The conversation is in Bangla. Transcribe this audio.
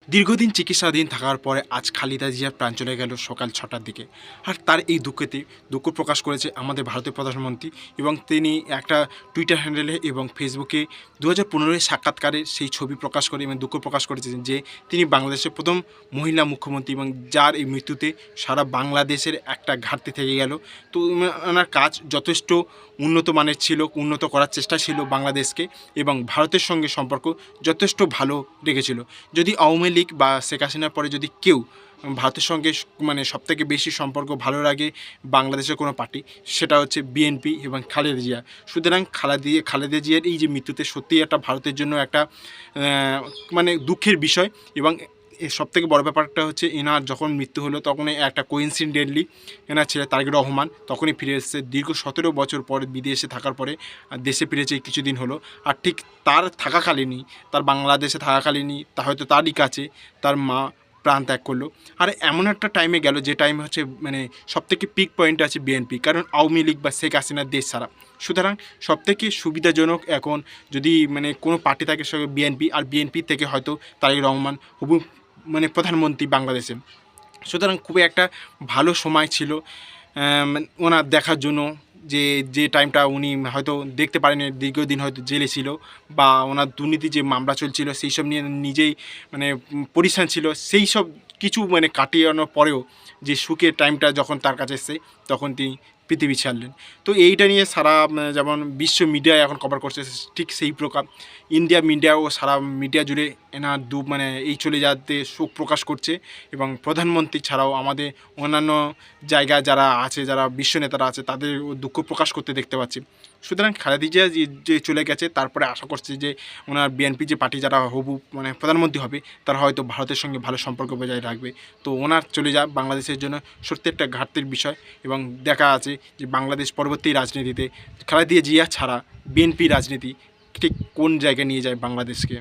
দীর্ঘদিন চিকিৎসাধীন থাকার পরে আজ খালেদা জিয়ার প্রাণ চলে গেল সকাল ৬টার দিকে। আর তার এই দুঃখ প্রকাশ করেছে আমাদের ভারতের প্রধানমন্ত্রী এবং তিনি একটা টুইটার হ্যান্ডেলে এবং ফেসবুকে ২০১৫ সাক্ষাৎকারে সেই ছবি প্রকাশ করে এবং দুঃখ প্রকাশ করেছেন যে তিনি বাংলাদেশের প্রথম মহিলা মুখ্যমন্ত্রী এবং যার এই মৃত্যুতে সারা বাংলাদেশের একটা ঘাটতি থেকে গেল। তো ওনার কাজ যথেষ্ট উন্নত মানের ছিল, উন্নত করার চেষ্টা ছিল বাংলাদেশকে এবং ভারতের সঙ্গে সম্পর্ক যথেষ্ট ভালো রেখেছিল। যদি আওয়ামী লীগ বা শেখ হাসিনার পরে যদি কেউ ভারতের সঙ্গে মানে সবথেকে বেশি সম্পর্ক ভালো লাগে বাংলাদেশের কোনো পার্টি, সেটা হচ্ছে বিএনপি এবং খালেদা জিয়া। সুতরাং খালেদা জিয়ার এই যে মৃত্যুতে সত্যিই একটা ভারতের জন্য একটা মানে দুঃখের বিষয়। এবং সবথেকে বড় ব্যাপারটা হচ্ছে এনার যখন মৃত্যু হলো তখনই একটা কোইন্সিডেন্টলি এনার ছেলে তারেক রহমান তখনই ফিরে এসেছে দীর্ঘ ১৭ বছর পর বিদেশে থাকার পরে। দেশে ফিরেছে কিছুদিন হলো। আর ঠিক তার থাকাকালীনই, তার বাংলাদেশে থাকাকালীনই হয়তো তারই কাছে তার মা প্রাণ ত্যাগ করলো। আর এমন একটা টাইমে গেল যে টাইমে হচ্ছে মানে সবথেকে পিক পয়েন্ট আছে বিএনপি, কারণ আওয়ামী লীগ বা শেখ হাসিনার দেশ ছাড়া। সুতরাং সবথেকে সুবিধাজনক এখন যদি মানে কোনো পার্টি থাকে সে বিএনপি, আর বিএনপি থেকে হয়তো তারেক রহমান হবু মানে প্রধানমন্ত্রী বাংলাদেশে। সুতরাং খুবই একটা ভালো সময় ছিল ওনার দেখার জন্য। যে টাইমটা উনি হয়তো দেখতে পারেনি, দীর্ঘদিন হয়তো জেলে ছিল বা ওনার দুর্নীতি যে মামলা চলছিল সেই সব নিয়ে নিজেই মানে পরিশ্রান ছিল, সেই সব কিছু মানে কাটিয়ে পরেও যে সুখের টাইমটা যখন তার কাছে এসছে তখন তিনি পৃথিবী ছাড়লেন। তো এইটা নিয়ে সারা যেমন বিশ্ব মিডিয়ায় এখন কভার করছে, ঠিক সেই প্রকার ইন্ডিয়া মিডিয়াও সারা মিডিয়া জুড়ে এনার মানে এই চলে যাতে শোক প্রকাশ করছে। এবং প্রধানমন্ত্রী ছাড়াও আমাদের অন্যান্য জায়গায় যারা আছে, যারা বিশ্ব নেতারা আছে, তাদের দুঃখ প্রকাশ করতে দেখতে পাচ্ছি। সুতরাং খালেদা জিয়া যে চলে গেছে, তারপরে আশা করছি যে ওনার বিএনপি যে পার্টি যারা হবু মানে প্রধানমন্ত্রী হবে তারা হয়তো ভারতের সঙ্গে ভালো সম্পর্ক বজায় রাখবে। তো ওনার চলে যাওয়া বাংলাদেশের জন্য সত্যি একটা ঘাটতির বিষয়। এবং দেখা আছে যে বাংলাদেশ পরবর্তী রাজনীতিতে খালেদা জিয়া ছাড়া বিএনপি রাজনীতি ঠিক কোন জায়গায় নিয়ে যায় বাংলাদেশকে।